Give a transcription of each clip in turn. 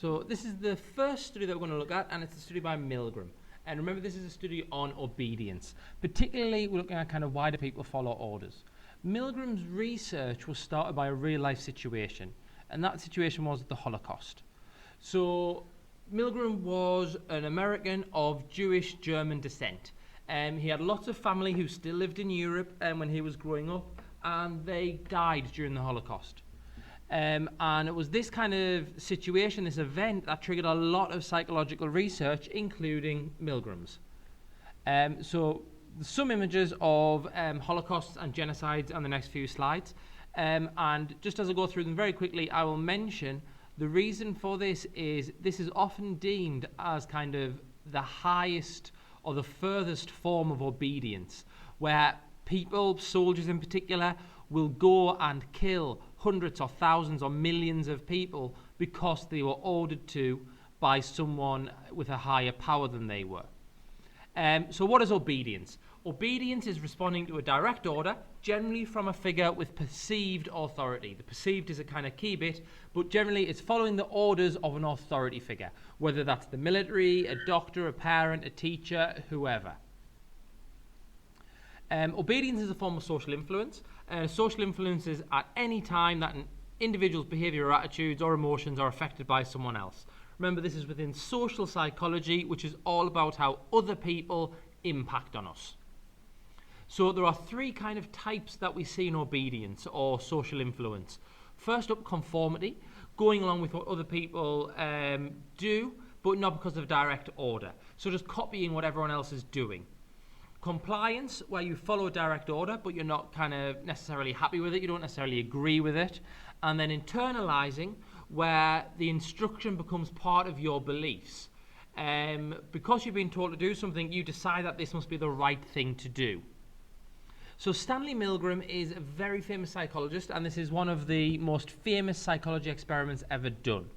So this is the first study that we're going to look at, and it's a study by Milgram. And remember, this is a study on obedience. Particularly, we're looking at kind of why do people follow orders. Milgram's research was started by a real-life situation, and that situation was the Holocaust. So Milgram was an American of Jewish German descent. He had lots of family who still lived in Europe when he was growing up, and they died during the Holocaust. And it was this kind of situation, this event, that triggered a lot of psychological research, including Milgram's. So some images of Holocausts and genocides on the next few slides. And just as I go through them very quickly, I will mention the reason for this is often deemed as kind of the highest or the furthest form of obedience, where people, soldiers in particular, will go and kill hundreds or thousands or millions of people because they were ordered to by someone with a higher power than they were. So what is obedience? Obedience is responding to a direct order, generally from a figure with perceived authority. The perceived is a kind of key bit, but generally it's following the orders of an authority figure, whether that's the military, a doctor, a parent, a teacher, whoever. Obedience is a form of social influence. Social influence is at any time that an individual's behavior or attitudes or emotions are affected by someone else. Remember, this is within social psychology, which is all about how other people impact on us. So there are three kind of types that we see in obedience or social influence. First up, conformity, going along with what other people do, but not because of direct order. So just copying what everyone else is doing. Compliance, where you follow a direct order, but you're not kind of necessarily happy with it, you don't necessarily agree with it. And then internalizing, where the instruction becomes part of your beliefs. Because you've been told to do something, you decide that this must be the right thing to do. So Stanley Milgram is a very famous psychologist, and this is one of the most famous psychology experiments ever done.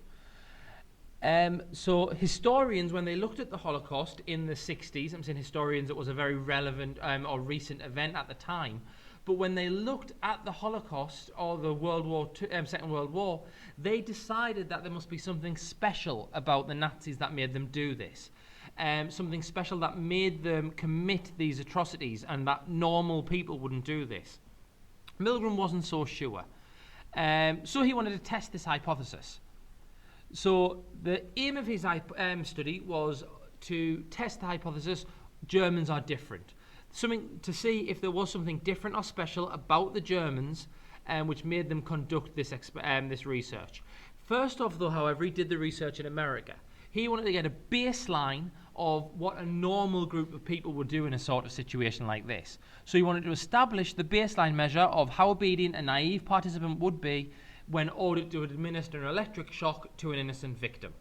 So historians, when they looked at the Holocaust in the 60s, I'm saying historians, it was a very relevant or recent event at the time, but when they looked at the Holocaust or the Second World War, they decided that there must be something special about the Nazis that made them do this. Something special that made them commit these atrocities and that normal people wouldn't do this. Milgram wasn't so sure. So he wanted to test this hypothesis. So the aim of his study was to test the hypothesis, Germans are different. Something to see if there was something different or special about the Germans which made them conduct this research. First off, though, however, he did the research in America. He wanted to get a baseline of what a normal group of people would do in a sort of situation like this. So he wanted to establish the baseline measure of how obedient a naive participant would be when ordered to administer an electric shock to an innocent victim.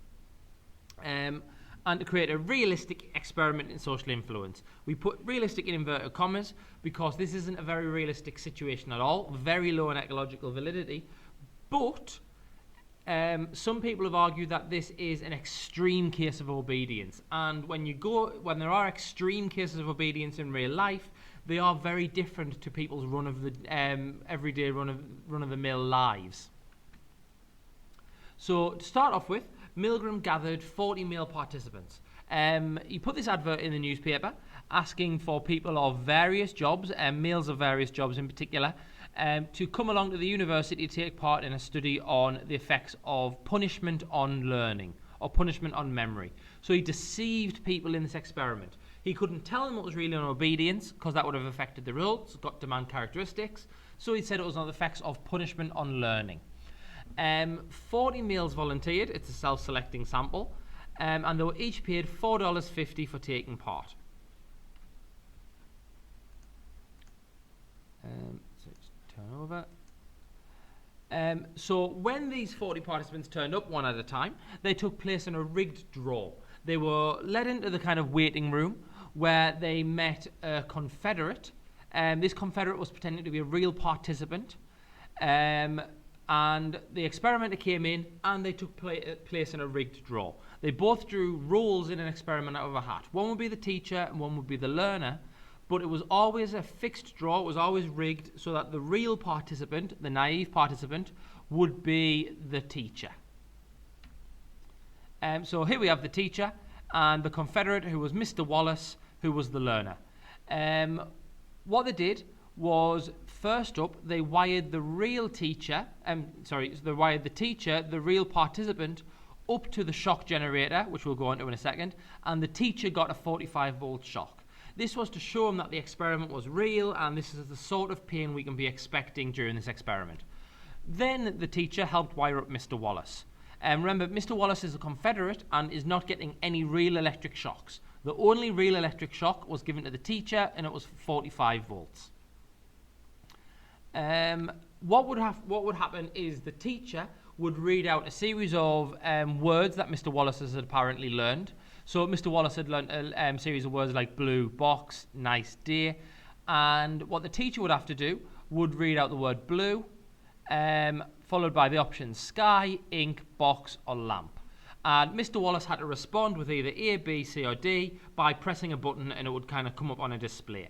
And to create a realistic experiment in social influence. We put realistic in inverted commas because this isn't a very realistic situation at all, very low in ecological validity, but some people have argued that this is an extreme case of obedience, and when there are extreme cases of obedience in real life, they are very different to people's everyday run-of-the-mill lives. So to start off with, Milgram gathered 40 male participants. He put this advert in the newspaper asking for people of various jobs, males of various jobs in particular, to come along to the university to take part in a study on the effects of punishment on learning or punishment on memory. So he deceived people in this experiment. He couldn't tell them what was really on obedience because that would have affected the results, got demand characteristics. So he said it was on the effects of punishment on learning. 40 males volunteered. It's a self-selecting sample, and they were each paid $4.50 for taking part. So just turn over. So when these 40 participants turned up one at a time, they took place in a rigged draw. They were led into the kind of waiting room where they met a Confederate. This Confederate was pretending to be a real participant. And the experimenter came in and they took place in a rigged draw. They both drew roles in an experiment out of a hat. One would be the teacher and one would be the learner, but it was always a fixed draw, it was always rigged so that the real participant, the naive participant, would be the teacher. So here we have the teacher and the confederate, who was Mr. Wallace, who was the learner. What they did was, first up, they wired the real teacher, the real participant, up to the shock generator, which we'll go into in a second, and the teacher got a 45-volt shock. This was to show him that the experiment was real, and this is the sort of pain we can be expecting during this experiment. Then the teacher helped wire up Mr. Wallace. Remember, Mr. Wallace is a confederate and is not getting any real electric shocks. The only real electric shock was given to the teacher, and it was 45 volts. What would happen is the teacher would read out a series of words that Mr. Wallace has apparently learned. So Mr. Wallace had learned a series of words like blue box, nice day, and what the teacher would have to do would read out the word blue, followed by the options sky, ink, box, or lamp. And Mr. Wallace had to respond with either A, B, C, or D by pressing a button, and it would kind of come up on a display.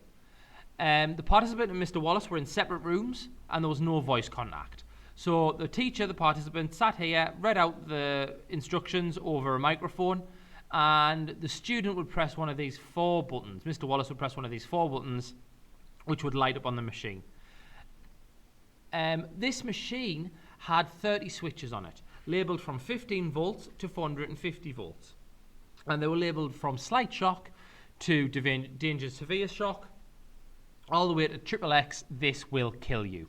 The participant and Mr. Wallace were in separate rooms, and there was no voice contact. So the teacher, the participant, sat here, read out the instructions over a microphone, and the student would press one of these 4 buttons. Mr. Wallace would press one of these 4 buttons, which would light up on the machine. This machine had 30 switches on it, labelled from 15 volts to 450 volts. And they were labelled from slight shock to danger severe shock, all the way to XXX, this will kill you.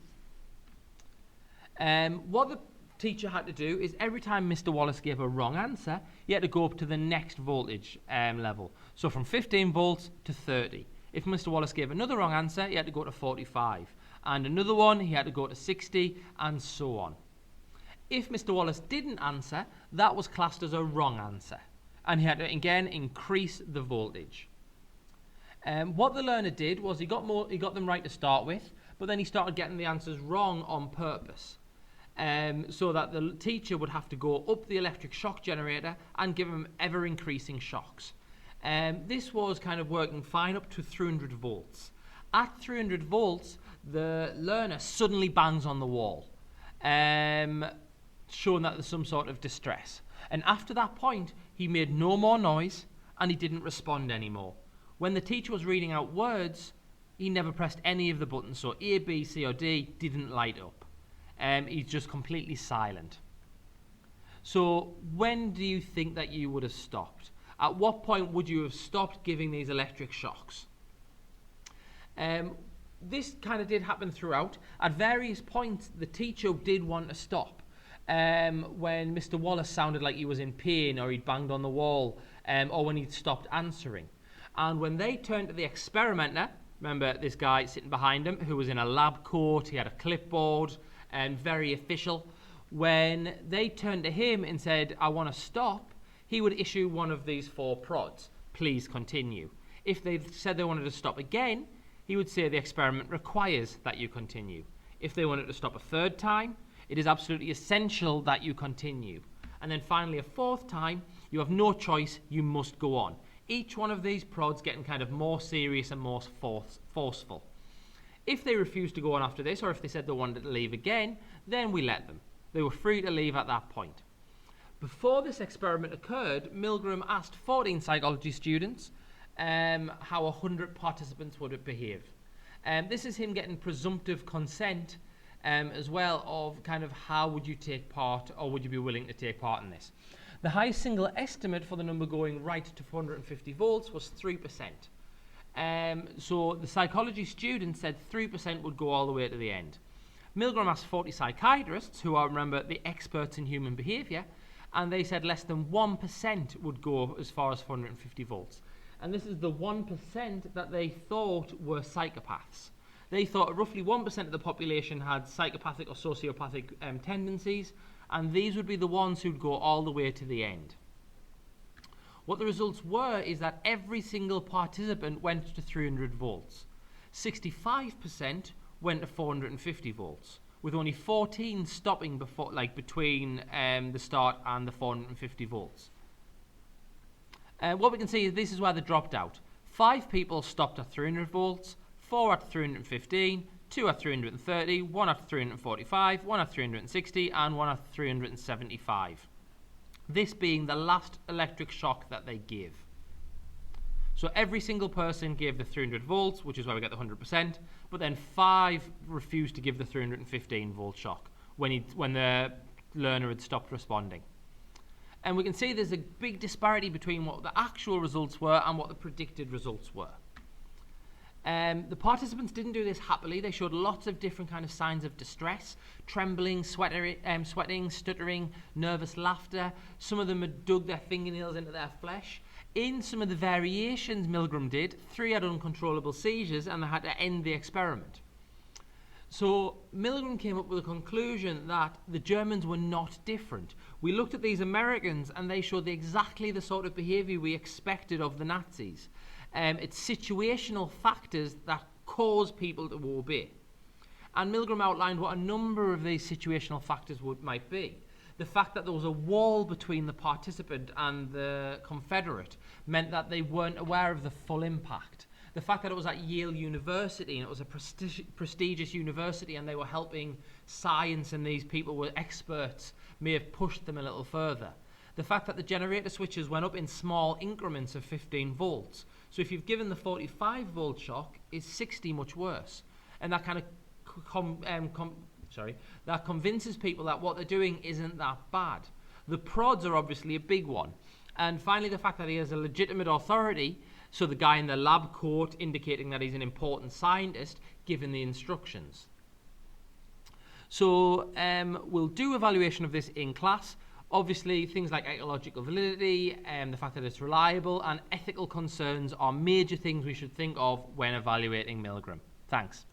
What the teacher had to do is every time Mr. Wallace gave a wrong answer, he had to go up to the next voltage level. So from 15 volts to 30. If Mr. Wallace gave another wrong answer, he had to go to 45. And another one, he had to go to 60, and so on. If Mr. Wallace didn't answer, that was classed as a wrong answer, and he had to again increase the voltage. What the learner did was he got them right to start with, but then he started getting the answers wrong on purpose, so that the teacher would have to go up the electric shock generator and give him ever increasing shocks. This was kind of working fine up to 300 volts. At 300 volts, the learner suddenly bangs on the wall, showing that there's some sort of distress. And after that point, he made no more noise, and he didn't respond anymore. When the teacher was reading out words, he never pressed any of the buttons, so A, B, C, or D didn't light up. He's just completely silent. So when do you think that you would have stopped? At what point would you have stopped giving these electric shocks? This kind of did happen throughout. At various points, the teacher did want to stop. When Mr. Wallace sounded like he was in pain, or he'd banged on the wall, or when he'd stopped answering. And when they turned to the experimenter, remember this guy sitting behind him who was in a lab coat, he had a clipboard, and very official. When they turned to him and said, I want to stop, he would issue one of these 4 prods. Please continue. If they said they wanted to stop again, he would say the experiment requires that you continue. If they wanted to stop a 3rd time, it is absolutely essential that you continue. And then finally a 4th time, you have no choice, you must go on. Each one of these prods getting kind of more serious and more forceful. If they refused to go on after this, or if they said they wanted to leave again, then we let them. They were free to leave at that point. Before this experiment occurred, Milgram asked 14 psychology students how 100 participants would behave. This is him getting presumptive consent as well of kind of how would you take part, or would you be willing to take part in this. The highest single estimate for the number going right to 450 volts was 3%. So the psychology students said 3% would go all the way to the end. Milgram asked 40 psychiatrists, who are, remember, the experts in human behaviour, and they said less than 1% would go as far as 450 volts. And this is the 1% that they thought were psychopaths. They thought roughly 1% of the population had psychopathic or sociopathic tendencies, and these would be the ones who'd go all the way to the end. What the results were is that every single participant went to 300 volts. 65% went to 450 volts, with only 14 stopping between the start and the 450 volts. What we can see is this is where they dropped out. 5 people stopped at 300 volts, 4 at 315, 2 at 330, 1 at 345, 1 at 360, and 1 at 375. this being the last electric shock that they give. So every single person gave the 300 volts, which is where we get the 100%, but then 5 refused to give the 315 volt shock when the learner had stopped responding. And we can see there's a big disparity between what the actual results were and what the predicted results were. The participants didn't do this happily. They showed lots of different kind of signs of distress: trembling, sweating, stuttering, nervous laughter. Some of them had dug their fingernails into their flesh. In some of the variations Milgram did, 3 had uncontrollable seizures and they had to end the experiment. So Milgram came up with a conclusion that the Germans were not different. We looked at these Americans and they showed exactly the sort of behaviour we expected of the Nazis. It's situational factors that cause people to obey. And Milgram outlined what a number of these situational factors might be. The fact that there was a wall between the participant and the Confederate meant that they weren't aware of the full impact. The fact that it was at Yale University and it was a prestigious university and they were helping science and these people were experts may have pushed them a little further. The fact that the generator switches went up in small increments of 15 volts. So if you've given the 45 volt shock, is 60 much worse? And that kind of that convinces people that what they're doing isn't that bad. The prods are obviously a big one. And finally, the fact that he has a legitimate authority, so the guy in the lab coat indicating that he's an important scientist, given the instructions. So we'll do evaluation of this in class. Obviously, things like ecological validity, the fact that it's reliable, and ethical concerns are major things we should think of when evaluating Milgram. Thanks.